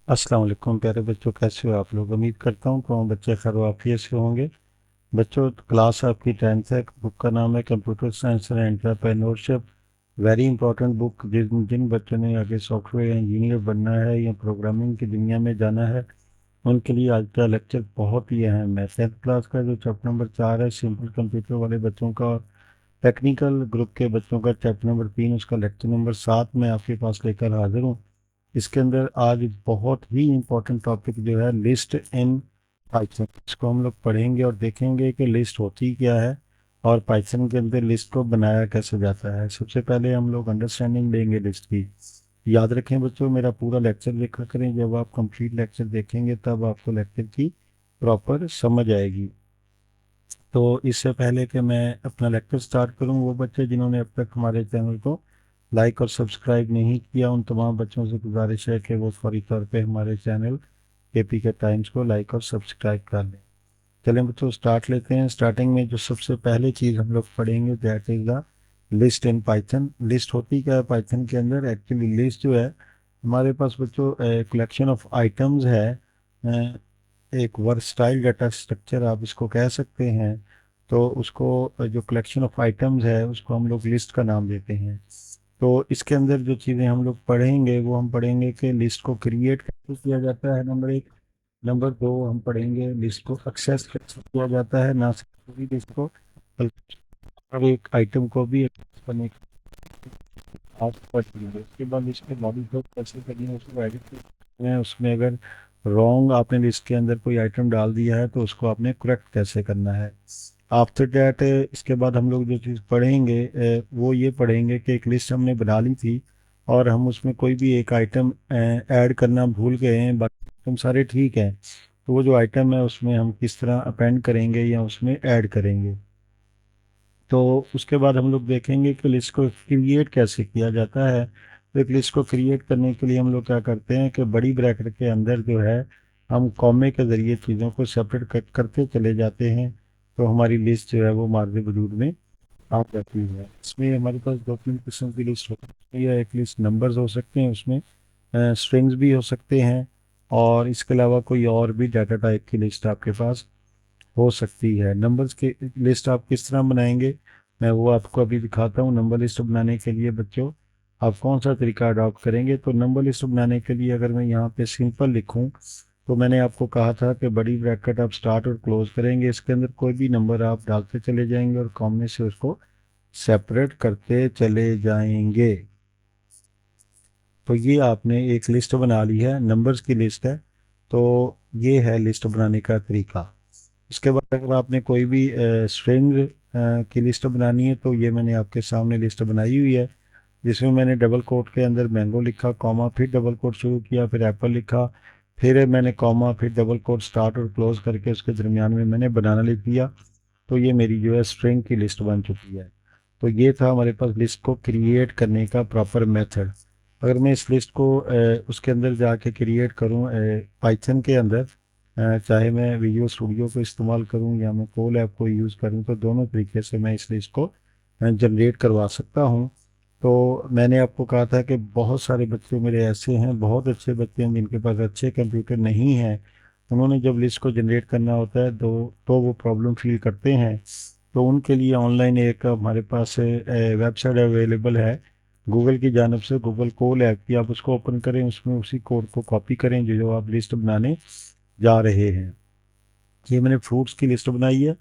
अस्सलाम वालेकुम प्यारे बच्चों, कैसे हो आप लोग। उम्मीद करता हूँ तमाम बच्चे खैर वाफियत से होंगे। बच्चों, क्लास आपकी 10th है। बुक का नाम है computer science and entrepreneurship. Very important book. जिन जिन बच्चों ने आगे सॉफ्टवेयर इंजीनियर बनना है या प्रोग्रामिंग की दुनिया में जाना है, उनके लिए आज का लेक्चर बहुत ही अहम है। 10th क्लास का जो चैप्टर नंबर 4 है सिंपल कंप्यूटर वाले बच्चों का, और टेक्निकल ग्रुप के बच्चों का चैप्टर नंबर 3, उसका लेक्चर नंबर 7 मैं आपके पास लेकर हाजिर हूँ। इसके अंदर आज बहुत ही इम्पोर्टेंट टॉपिक जो है लिस्ट इन पाइथन, इसको हम लोग पढ़ेंगे और देखेंगे कि लिस्ट होती क्या है और पाइथन के अंदर लिस्ट को बनाया कैसे जाता है। सबसे पहले हम लोग अंडरस्टैंडिंग लेंगे लिस्ट की। याद रखें बच्चों, मेरा पूरा लेक्चर देखा करें। जब आप कंप्लीट लेक्चर देखेंगे तब आपको लेक्चर की प्रॉपर समझ आएगी। तो इससे पहले कि मैं अपना लेक्चर स्टार्ट करूं, वो बच्चे जिन्होंने अब तक हमारे चैनल को लाइक और सब्सक्राइब नहीं किया, उन तमाम बच्चों से गुजारिश है कि वो फौरी तौर पे हमारे चैनल केपी के टाइम्स को लाइक और सब्सक्राइब कर लें। चलें बच्चों, स्टार्ट लेते हैं। स्टार्टिंग में जो सबसे पहले चीज़ हम लोग पढ़ेंगे that is the list in Python. List होती क्या है पाइथन के अंदर? एक्चुअली लिस्ट जो है हमारे पास बच्चों कलेक्शन ऑफ आइटम्स है। एक वर्सटाइल डाटा स्ट्रक्चर आप इसको कह सकते हैं। तो उसको जो कलेक्शन ऑफ आइटम्स है उसको हम लोग लिस्ट का नाम देते हैं। तो इसके अंदर जो चीज़ें हम लोग पढ़ेंगे वो हम पढ़ेंगे कि लिस्ट को क्रिएट कैसे किया जाता है, नंबर एक। नंबर दो, हम पढ़ेंगे लिस्ट को एक्सेस कैसे किया जाता है, ना सिर्फ पूरी लिस्ट को बल्कि हर एक आइटम को भी एक्सेस करने का आप पढ़ेंगे। उसके बाद लिस्ट के मॉडिफाई कैसे करनी है, उसको एडिट करना है। उसमें अगर रॉन्ग आपने लिस्ट के अंदर कोई आइटम डाल दिया है तो उसको आपने करेक्ट कैसे करना है। आफ्टर डैट इसके बाद हम लोग जो चीज़ पढ़ेंगे वो ये पढ़ेंगे कि एक लिस्ट हमने बना ली थी और हम उसमें कोई भी एक आइटम ऐड करना भूल गए हैं, बाकी आइटम सारे ठीक हैं। तो वो जो आइटम है उसमें हम किस तरह अपेंड करेंगे या उसमें ऐड करेंगे। तो उसके बाद हम लोग देखेंगे कि लिस्ट को क्रिएट कैसे किया जाता है। तो एक लिस्ट को क्रिएट करने के लिए हम लोग क्या करते हैं कि बड़ी ब्रैकेट के अंदर जो है हम कॉमे के ज़रिए चीज़ों को सेपरेट करते चले जाते हैं। तो हमारी लिस्ट जो है वो मार्ज वजूद में आ जाती है। इसमें हमारे पास दो तीन किस्म की लिस्ट होती है। या एक लिस्ट नंबर्स हो सकते हैं, उसमें स्ट्रिंग्स भी हो सकते हैं, और इसके अलावा कोई और भी डाटा टाइप की लिस्ट आपके पास हो सकती है। नंबर्स की लिस्ट आप किस तरह बनाएंगे मैं वो आपको अभी दिखाता हूँ। नंबर लिस्ट बनाने के लिए बच्चों आप कौन सा तरीका अडॉप्ट करेंगे? तो नंबर लिस्ट बनाने के लिए अगर मैं यहाँ पे सिंपल लिखूँ, तो मैंने आपको कहा था कि बड़ी ब्रैकेट आप स्टार्ट और क्लोज करेंगे, इसके अंदर कोई भी नंबर आप डालते चले जाएंगे और कॉमे से उसको सेपरेट करते चले जाएंगे। तो ये आपने एक लिस्ट बना ली है, नंबर्स की लिस्ट है। तो ये है लिस्ट बनाने का तरीका। इसके बाद अगर आपने कोई भी स्ट्रिंग की लिस्ट बनानी है, तो ये मैंने आपके सामने लिस्ट बनाई हुई है, जिसमें मैंने डबल कोट के अंदर मैंगो लिखा, कॉमा, फिर डबल कोट शुरू किया, फिर एप्पल लिखा, फिर मैंने कॉमा, फिर डबल कोट स्टार्ट और क्लोज करके उसके दरमियान में मैंने बनाना लिख दिया। तो ये मेरी जो है स्ट्रिंग की लिस्ट बन चुकी है। तो ये था हमारे पास लिस्ट को क्रिएट करने का प्रॉपर मेथड। अगर मैं इस लिस्ट को उसके अंदर जाके क्रिएट करूँ पाइथन के अंदर, चाहे मैं विजुअल स्टूडियो को इस्तेमाल करूं या मैं कोल ऐप को यूज़ करूं, तो दोनों तरीके से मैं इस लिस्ट को जनरेट करवा सकता हूं। तो मैंने आपको कहा था कि बहुत सारे बच्चे मेरे ऐसे हैं, बहुत अच्छे बच्चे हैं जिनके पास अच्छे कंप्यूटर नहीं हैं। उन्होंने जब लिस्ट को जनरेट करना होता है तो वो प्रॉब्लम फील करते हैं। तो उनके लिए ऑनलाइन एक हमारे पास वेबसाइट अवेलेबल है गूगल की जानब से, गूगल कोल ऐप की। आप उसको ओपन करें, उसमें उसी कोड को कॉपी करें जो जो आप लिस्ट बनाने जा रहे हैं। ये मैंने फ्रूट्स की लिस्ट बनाई है,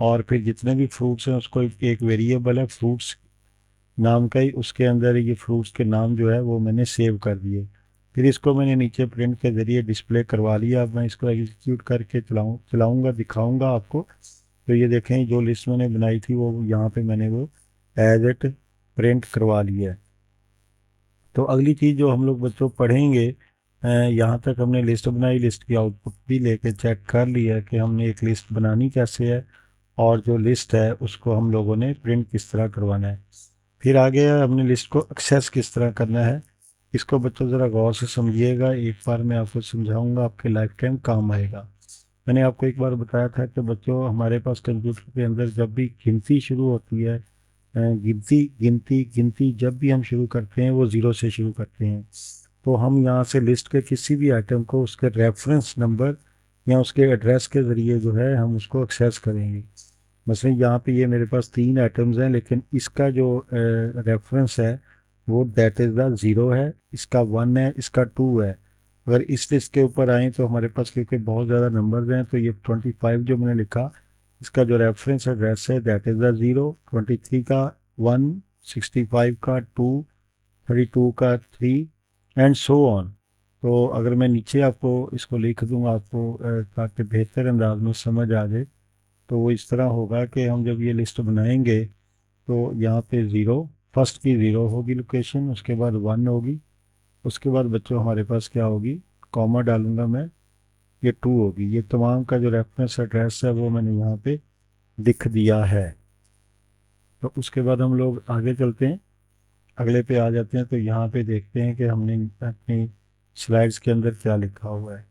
और फिर जितने भी फ्रूट्स हैं उसको एक वेरिएबल है फ्रूट्स नाम का ही, उसके अंदर ये फ्रूट्स के नाम जो है वो मैंने सेव कर दिए। फिर इसको मैंने नीचे प्रिंट के ज़रिए डिस्प्ले करवा लिया। अब मैं इसको एग्जीक्यूट करके चलाऊँगा, दिखाऊँगा आपको। तो ये देखें, जो लिस्ट मैंने बनाई थी वो यहाँ पे मैंने वो एज इट प्रिंट करवा लिया है। तो अगली चीज़ जो हम लोग बच्चों पढ़ेंगे, यहाँ तक हमने लिस्ट बनाई, लिस्ट की आउटपुट भी लेके चेक कर लिया कि हमने एक लिस्ट बनानी कैसे है, और जो लिस्ट है उसको हम लोगों ने प्रिंट किस तरह करवाना है। फिर आगे हमने लिस्ट को एक्सेस किस तरह करना है। इसको बच्चों ज़रा गौर से समझिएगा, एक बार मैं आपको समझाऊंगा, आपके लाइफ टाइम काम आएगा। मैंने आपको एक बार बताया था कि बच्चों हमारे पास कंप्यूटर के अंदर जब भी गिनती शुरू होती है, गिनती गिनती गिनती जब भी हम शुरू करते हैं वो ज़ीरो से शुरू करते हैं। तो हम यहाँ से लिस्ट के किसी भी आइटम को उसके रेफरेंस नंबर या उसके एड्रेस के ज़रिए जो है हम उसको एक्सेस करेंगे। मसलन यहाँ पे ये मेरे पास 3 आइटम्स हैं, लेकिन इसका जो रेफरेंस है वो दैट इज़ द 0 है, इसका 1 है, इसका 2 है। अगर इस लिस्ट के ऊपर आए तो हमारे पास क्योंकि बहुत ज़्यादा नंबर्स हैं, तो ये 25 जो मैंने लिखा, इसका जो रेफरेंस एड्रेस है दैट इज़ द 0, 23 का 1, 65 का 2, 32 का 3 एंड सो ऑन। तो अगर मैं नीचे आपको इसको लिख दूँ आपको ताकि बेहतर अंदाज में समझ आ जाए, तो वो इस तरह होगा कि हम जब ये लिस्ट बनाएंगे तो यहाँ पे ज़ीरो, फर्स्ट की ज़ीरो होगी लोकेशन, उसके बाद 1 होगी, उसके बाद बच्चों हमारे पास क्या होगी, कॉमा डालूंगा मैं, ये 2 होगी। ये तमाम का जो रेफरेंस एड्रेस है वो मैंने यहाँ पे लिख दिया है। तो उसके बाद हम लोग आगे चलते हैं, अगले पे आ जाते हैं। तो यहाँ पे देखते हैं कि हमने अपनी स्लाइड्स के अंदर क्या लिखा हुआ है।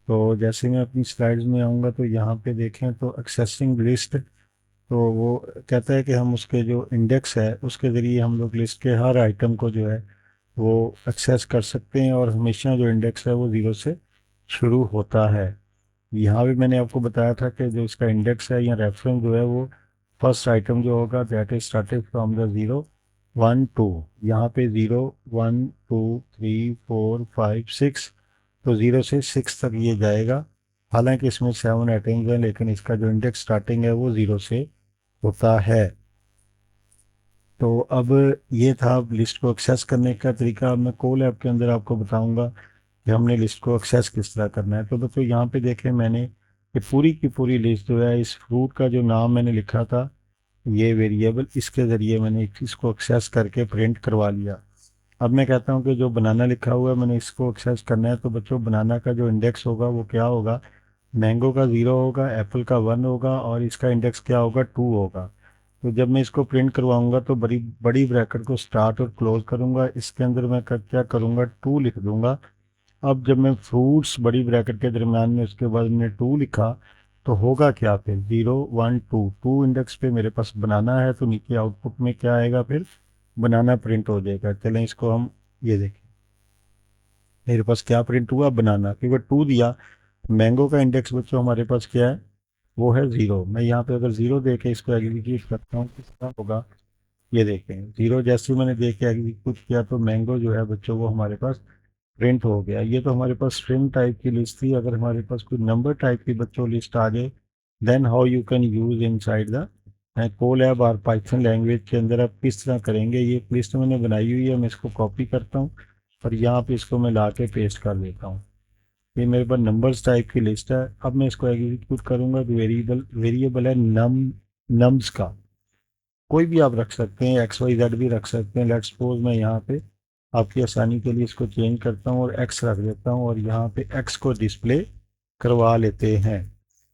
तो जैसे मैं अपनी स्लाइड्स में आऊँगा तो यहाँ पे देखें तो एक्सेसिंग लिस्ट, तो वो कहता है कि हम उसके जो इंडेक्स है उसके ज़रिए हम लोग लिस्ट के हर आइटम को जो है वो एक्सेस कर सकते हैं, और हमेशा जो इंडेक्स है वो 0 से शुरू होता है। यहाँ भी मैंने आपको बताया था कि जो इसका इंडेक्स है या रेफरेंस जो है वो फर्स्ट आइटम जो होगा that is started from the 0, 1, 2। यहाँ पे 0, 1, 2, 3, 4, 5, 6, तो 0 से 6 तक ये जाएगा। हालांकि इसमें 7 आइटम्स हैं, लेकिन इसका जो इंडेक्स स्टार्टिंग है वो 0 से होता है। तो अब ये था लिस्ट को एक्सेस करने का तरीका। मैं कोल ऐप के अंदर आपको बताऊंगा कि हमने लिस्ट को एक्सेस किस तरह करना है। तो बच्चों यहाँ पे देखें मैंने कि पूरी की पूरी लिस्ट जो है, इस फ्रूट का जो नाम मैंने लिखा था ये वेरिएबल, इसके ज़रिए मैंने इसको एक्सेस करके प्रिंट करवा लिया। अब मैं कहता हूँ कि जो बनाना लिखा हुआ है मैंने इसको एक्सेस करना है। तो बच्चों बनाना का जो इंडेक्स होगा वो क्या होगा, मैंगो का 0 होगा, एप्पल का 1 होगा, और इसका इंडेक्स क्या होगा, 2 होगा। तो जब मैं इसको प्रिंट करवाऊंगा तो बड़ी बड़ी ब्रैकेट को स्टार्ट और क्लोज करूंगा, इसके अंदर मैं क्या करूंगा, 2 लिख दूंगा। अब जब मैं फ्रूट्स बड़ी ब्रैकेट के दरमियान में उसके बाद मैंने 2 लिखा, तो होगा क्या फिर, 0, 1, 2, 2 इंडेक्स पे मेरे पास बनाना है, तो नीचे आउटपुट में क्या आएगा, फिर बनाना प्रिंट हो जाएगा। चलें इसको हम ये देखें, मेरे पास क्या प्रिंट हुआ, बनाना, क्योंकि 2 दिया। मैंगो का इंडेक्स बच्चों हमारे पास क्या है, वो है 0। मैं यहाँ पे अगर 0 दे के इसको एग्जीक्यूट करता हूँ किस तरह होगा, ये देखें 0 जैसे ही मैंने दे के एग्जीक्यूट किया तो मैंगो जो है बच्चों वो हमारे पास प्रिंट हो गया। ये तो हमारे पास स्ट्रिंग टाइप की लिस्ट थी। अगर हमारे पास कोई नंबर टाइप की बच्चों लिस्ट आ जाए, then how you can use inside the Colab और पाइथन लैंग्वेज के अंदर आप किस तरह करेंगे। ये लिस्ट मैंने बनाई हुई है, मैं इसको कॉपी करता हूँ और यहाँ पे इसको मैं ला के पेस्ट कर लेता हूँ। ये मेरे पास नंबर्स टाइप की लिस्ट है। अब मैं इसको एग्जीक्यूट करूँगा तो वेरिएबल है नम्स का, कोई भी आप रख सकते हैं, एक्स वाई जेड भी रख सकते हैं। लेट्स सपोज मैं यहाँ पे आपकी आसानी के लिए इसको चेंज करता हूँ और एक्स रख देता हूँ, और यहाँ पे एक्स को डिस्प्ले करवा लेते हैं।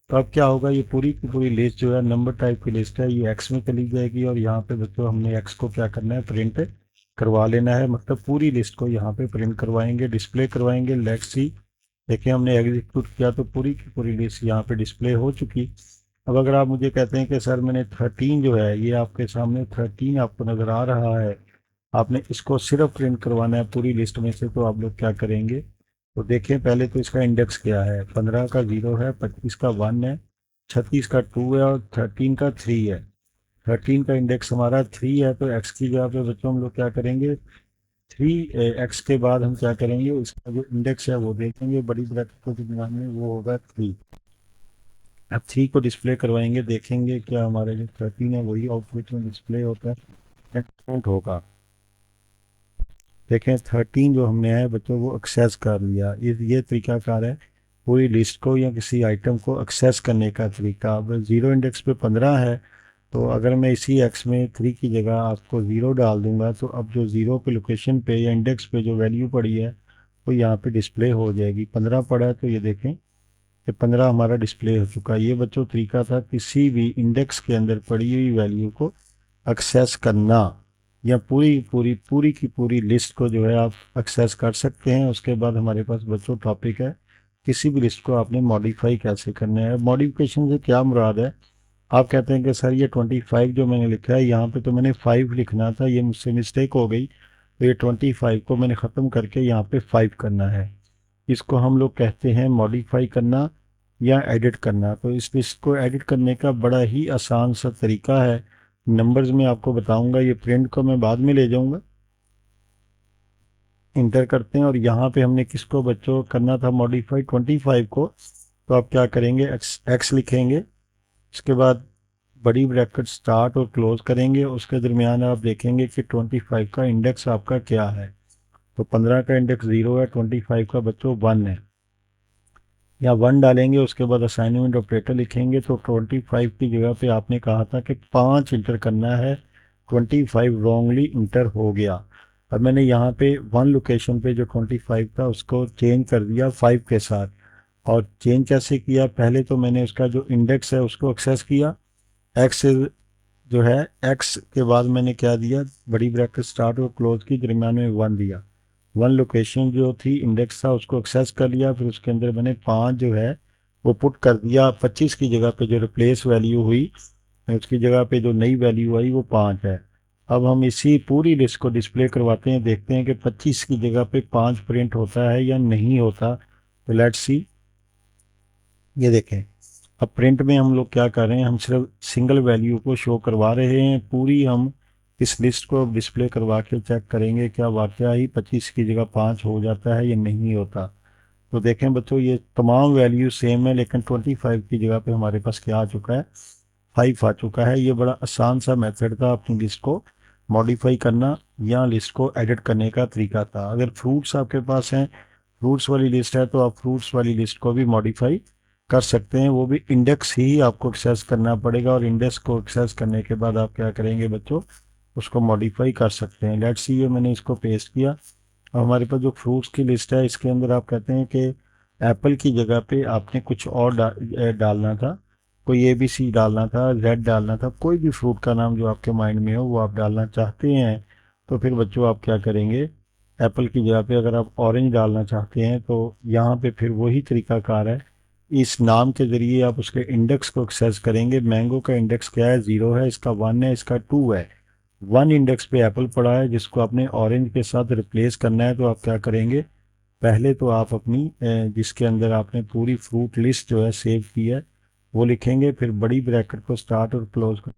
तो अब क्या होगा, ये पूरी की पूरी लिस्ट जो है नंबर टाइप की लिस्ट है, ये एक्स में चली जाएगी, और यहाँ पे बच्चों हमने एक्स को क्या करना है, प्रिंट करवा लेना है। मतलब पूरी लिस्ट को यहाँ पे प्रिंट करवाएंगे, डिस्प्ले करवाएंगे। लेट्स सी, देखिए हमने एग्जीक्यूट किया तो पूरी की पूरी लिस्ट यहाँ पे डिस्प्ले हो चुकी। अब अगर आप मुझे कहते हैं कि सर मैंने 13 जो है, ये आपके सामने 13 आपको नज़र आ रहा है, आपने इसको सिर्फ प्रिंट करवाना है पूरी लिस्ट में से, तो आप लोग क्या करेंगे। तो देखें पहले तो इसका इंडेक्स क्या है, 15 का 0 है, 25 का 1 है, 36 का 2 है, और 13 का 3 है। 13 का इंडेक्स हमारा 3 है, तो एक्स की जगह पे बच्चों हम लोग क्या करेंगे, 3 एक्स के बाद हम क्या करेंगे, उसका जो इंडेक्स है वो देखेंगे, बड़ी ब्रैकेट को जो में वो होगा 3। अब 3 को डिस्प्ले करवाएंगे, देखेंगे क्या हमारे जो 13 है वही आउटपुट में डिस्प्ले होता है, काउंट होगा। देखें 13 जो हमने है बच्चों वो एक्सेस कर लिया। ये तरीकाकार है पूरी लिस्ट को या किसी आइटम को एक्सेस करने का तरीका। अब 0 इंडेक्स पे 15 है, तो अगर मैं इसी एक्स में 3 की जगह आपको 0 डाल दूंगा, तो अब जो 0 पे लोकेशन पे या इंडेक्स पे जो वैल्यू पड़ी है वो यहाँ पे डिस्प्ले हो जाएगी। 15 पड़ा है तो ये देखें कि 15 हमारा डिस्प्ले हो चुका है। ये बच्चों तरीका था किसी भी इंडेक्स के अंदर पड़ी हुई वैल्यू को एक्सेस करना, या पूरी की पूरी लिस्ट को जो है आप एक्सेस कर सकते हैं। उसके बाद हमारे पास बच्चों टॉपिक है किसी भी लिस्ट को आपने मॉडिफाई कैसे करना है। मॉडिफिकेशन से क्या मुराद है, आप कहते हैं कि सर ये 25 जो मैंने लिखा है यहाँ पे तो मैंने 5 लिखना था, ये मुझसे मिस्टेक हो गई, तो ये 25 को मैंने ख़त्म करके यहाँ पे 5 करना है। इसको हम लोग कहते हैं मॉडिफाई करना या एडिट करना। तो इस लिस्ट को एडिट करने का बड़ा ही आसान सा तरीका है, नंबर्स में आपको बताऊंगा। ये प्रिंट को मैं बाद में ले जाऊंगा। इंटर करते हैं और यहाँ पे हमने किसको बच्चों करना था मॉडिफाई 25 को। तो आप क्या करेंगे, एक्स लिखेंगे, इसके बाद बड़ी ब्रैकेट स्टार्ट और क्लोज करेंगे, उसके दरमियान आप देखेंगे कि 25 का इंडेक्स आपका क्या है। तो 15 का इंडेक्स 0 है, 25 का बच्चों 1 है, या 1 डालेंगे। उसके बाद असाइनमेंट ऑपरेटर लिखेंगे। तो 25 की जगह पे आपने कहा था कि 5 इंटर करना है, 25 रॉन्गली इंटर हो गया। अब मैंने यहाँ पे 1 लोकेशन पे जो 25 था उसको चेंज कर दिया 5 के साथ। और चेंज कैसे किया, पहले तो मैंने उसका जो इंडेक्स है उसको एक्सेस किया, एक्स जो है, एक्स के बाद मैंने क्या दिया, बड़ी ब्रैकेट स्टार्ट और क्लोज की दरमियान में 1 दिया। 1 लोकेशन जो थी इंडेक्स था उसको एक्सेस कर लिया, फिर उसके अंदर मैंने 5 जो है वो पुट कर दिया। 25 की जगह पे जो रिप्लेस वैल्यू हुई, उसकी जगह पे जो नई वैल्यू आई वो 5 है। अब हम इसी पूरी लिस्ट को डिस्प्ले करवाते हैं, देखते हैं कि 25 की जगह पे 5 प्रिंट होता है या नहीं होता। तो लेट्स सी, ये देखें। अब प्रिंट में हम लोग क्या कर रहे हैं, हम सिर्फ सिंगल वैल्यू को शो करवा रहे हैं। पूरी हम इस लिस्ट को डिस्प्ले करवा के चेक करेंगे क्या वाकया ही 25 की जगह 5 हो जाता है या नहीं होता। तो देखें बच्चों, ये तमाम वैल्यू सेम है, लेकिन 25 की जगह पे हमारे पास क्या आ चुका है, 5 आ चुका है। ये बड़ा आसान सा मेथड था अपनी लिस्ट को मॉडिफाई करना या लिस्ट को एडिट करने का तरीका था। अगर फ्रूट्स आपके पास हैं, फ्रूट्स वाली लिस्ट है, तो आप फ्रूट्स वाली लिस्ट को भी मॉडिफाई कर सकते हैं। वो भी इंडेक्स ही आपको एक्सेस करना पड़ेगा, और इंडेक्स को एक्सेस करने के बाद आप क्या करेंगे बच्चों, उसको मॉडिफाई कर सकते हैं। लेट्स सी, ये मैंने इसको पेस्ट किया और हमारे पास जो फ्रूट्स की लिस्ट है इसके अंदर आप कहते हैं कि एप्पल की जगह पे आपने कुछ और डालना था, कोई ए बी सी डालना था, जेड डालना था, कोई भी फ्रूट का नाम जो आपके माइंड में हो वो आप डालना चाहते हैं। तो फिर बच्चों आप क्या करेंगे, एप्पल की जगह पे अगर आप ऑरेंज डालना चाहते हैं तो यहाँ पे फिर वही तरीकाकार है, इस नाम के ज़रिए आप उसके इंडेक्स को एक्सेस करेंगे। मैंगो का इंडेक्स क्या है, 0 है, इसका 1 है, इसका 2 है। 1 इंडेक्स पे एप्पल पड़ा है जिसको आपने ऑरेंज के साथ रिप्लेस करना है। तो आप क्या करेंगे, पहले तो आप अपनी जिसके अंदर आपने पूरी फ्रूट लिस्ट जो है सेव की है वो लिखेंगे, फिर बड़ी ब्रैकेट को स्टार्ट और क्लोज कर,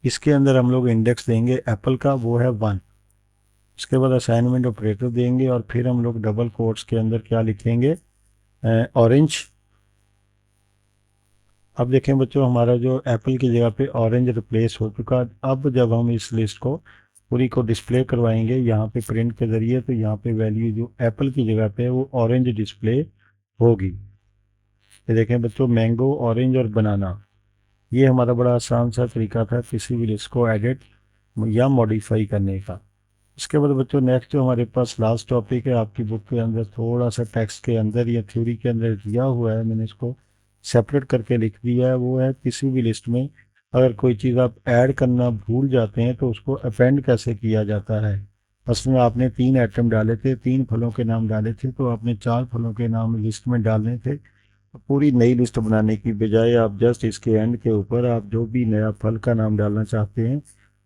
इसके अंदर हम लोग इंडेक्स देंगे एप्पल का, वो है 1। उसके बाद असाइनमेंट ऑपरेटर देंगे और फिर हम लोग डबल कोट्स के अंदर क्या लिखेंगे, ऑरेंज। अब देखें बच्चों, हमारा जो एप्पल की जगह पे ऑरेंज रिप्लेस हो चुका। अब जब हम इस लिस्ट को पूरी को डिस्प्ले करवाएंगे यहाँ पे प्रिंट के ज़रिए, तो यहाँ पे वैल्यू जो एप्पल की जगह पे है वो ऑरेंज डिस्प्ले होगी। ये देखें बच्चों, मैंगो, ऑरेंज और बनाना, ये हमारा बड़ा आसान सा तरीका था किसी भी लिस्ट को एडिट या मॉडिफाई करने का। इसके बाद बच्चों नेक्स्ट जो हमारे पास लास्ट टॉपिक है आपकी बुक के अंदर, थोड़ा सा टेक्स्ट के अंदर या थ्योरी के अंदर दिया हुआ है, मैंने इसको सेपरेट करके लिख दिया है। वो है किसी भी लिस्ट में अगर कोई चीज़ आप ऐड करना भूल जाते हैं तो उसको अपेंड कैसे किया जाता है। मसलन आपने 3 आइटम डाले थे, 3 फलों के नाम डाले थे, तो आपने 4 फलों के नाम लिस्ट में डालने थे। तो पूरी नई लिस्ट बनाने की बजाय आप जस्ट इसके एंड के ऊपर आप जो भी नया फल का नाम डालना चाहते हैं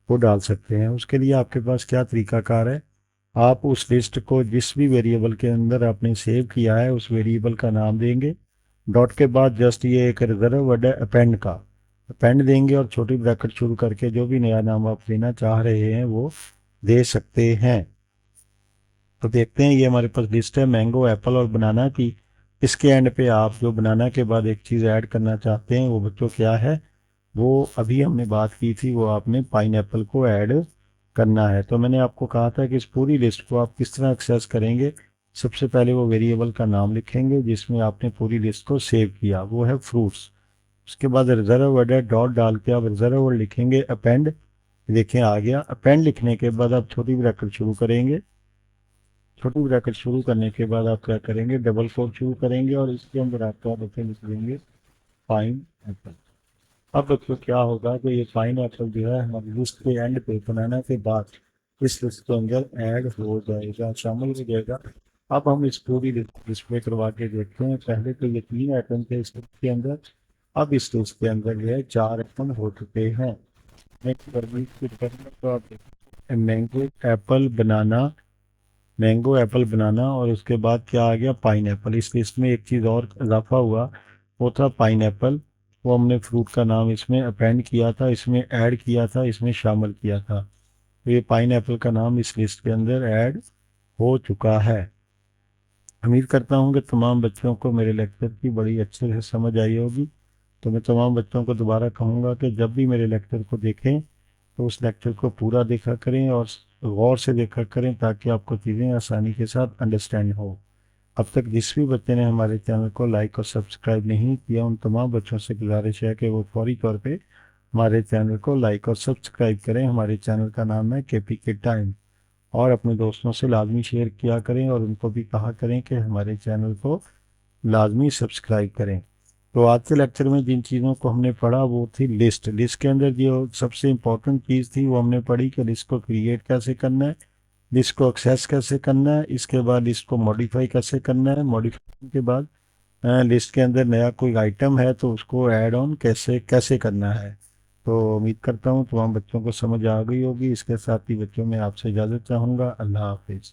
वो डाल सकते हैं। उसके लिए आपके पास क्या तरीकाकार है, आप उस लिस्ट को जिस भी वेरिएबल के अंदर आपने सेव किया है उस वेरिएबल का नाम देंगे, डॉट के बाद जस्ट ये एक रिजर्व वर्ड है अपेंड का, अपेंड देंगे और छोटी ब्रैकेट शुरू करके जो भी नया नाम आप देना चाह रहे हैं वो दे सकते हैं। तो देखते हैं, ये हमारे पास लिस्ट है मैंगो, एप्पल और बनाना की। इसके एंड पे आप जो बनाना के बाद एक चीज़ ऐड करना चाहते हैं वो बच्चों क्या है, वो अभी हमने बात की थी, वो आपने पाइनएप्पल को ऐड करना है। तो मैंने आपको कहा था कि इस पूरी लिस्ट को आप किस तरह एक्सेस करेंगे। सबसे पहले वो वेरिएबल का नाम लिखेंगे जिसमें आपने पूरी लिस्ट को सेव किया, वो है फ्रूट्स। उसके बाद रिजर्व वर्ड है, डॉट डाल के आप रिजर्व वर्ड लिखेंगे अपेंड। देखें आ गया। अपेंड लिखने के बाद आप छोटी ब्रैकेट शुरू करेंगे, छोटी ब्रैकेट शुरू करने के बाद आप क्या करेंगे, डबल कोट शुरू करेंगे और इसके अंदर आप क्या लिख देंगे, पाइन एप्पल। अब बच्चों क्या होगा कि ये पाइन एप्पल जो है हमारी लिस्ट के एंड पे बनाना के बाद इस लिस्ट के अंदर ऐड हो जाएगा, शामिल हो जाएगा। अब हम इस पूरी लिस्ट डिस्प्ले करवा के देखते हैं। पहले तो ये 3 आइटम थे इस लिस्ट के अंदर, अब इस लिस्ट के अंदर जो है 4 आइटम हो चुके हैं। नेक्स्ट पर भी तो आप mango apple banana, mango apple banana, और उसके बाद क्या आ गया, पाइन एप्पल। इस लिस्ट में एक चीज़ और इजाफा हुआ, वो था पाइन एप्पल। वो हमने फ्रूट का नाम इसमें अपेंड किया था, इसमें ऐड किया था, इसमें शामिल किया था। तो ये पाइन एप्पल का नाम इस लिस्ट के अंदर ऐड हो चुका है। उम्मीद करता हूँ कि तमाम बच्चों को मेरे लेक्चर की बड़ी अच्छे से समझ आई होगी। तो मैं तमाम बच्चों को दोबारा कहूँगा कि जब भी मेरे लेक्चर को देखें तो उस लेक्चर को पूरा देखा करें और गौर से देखा करें, ताकि आपको चीज़ें आसानी के साथ अंडरस्टैंड हो। अब तक जिस भी बच्चे ने हमारे चैनल को लाइक और सब्सक्राइब नहीं किया, उन तमाम बच्चों से गुजारिश है कि वो फौरी तौर पे हमारे चैनल को लाइक और सब्सक्राइब करें। हमारे चैनल का नाम है KPK टाइम। और अपने दोस्तों से लाजमी शेयर किया करें और उनको भी कहा करें कि हमारे चैनल को लाजमी सब्सक्राइब करें। तो आज के लेक्चर में जिन चीज़ों को हमने पढ़ा वो थी लिस्ट। लिस्ट के अंदर जो सबसे इम्पोर्टेंट चीज़ थी वो हमने पढ़ी कि लिस्ट को क्रिएट कैसे करना है, लिस्ट को एक्सेस कैसे करना है, इसके बाद लिस्ट को मॉडिफाई कैसे करना है, मॉडिफिकेशन के बाद लिस्ट के अंदर नया कोई आइटम है तो उसको ऐड ऑन कैसे कैसे करना है। तो उम्मीद करता हूँ तमाम बच्चों को समझ आ गई होगी। इसके साथ ही बच्चों में आपसे इजाज़त चाहूँगा। अल्लाह हाफिज़।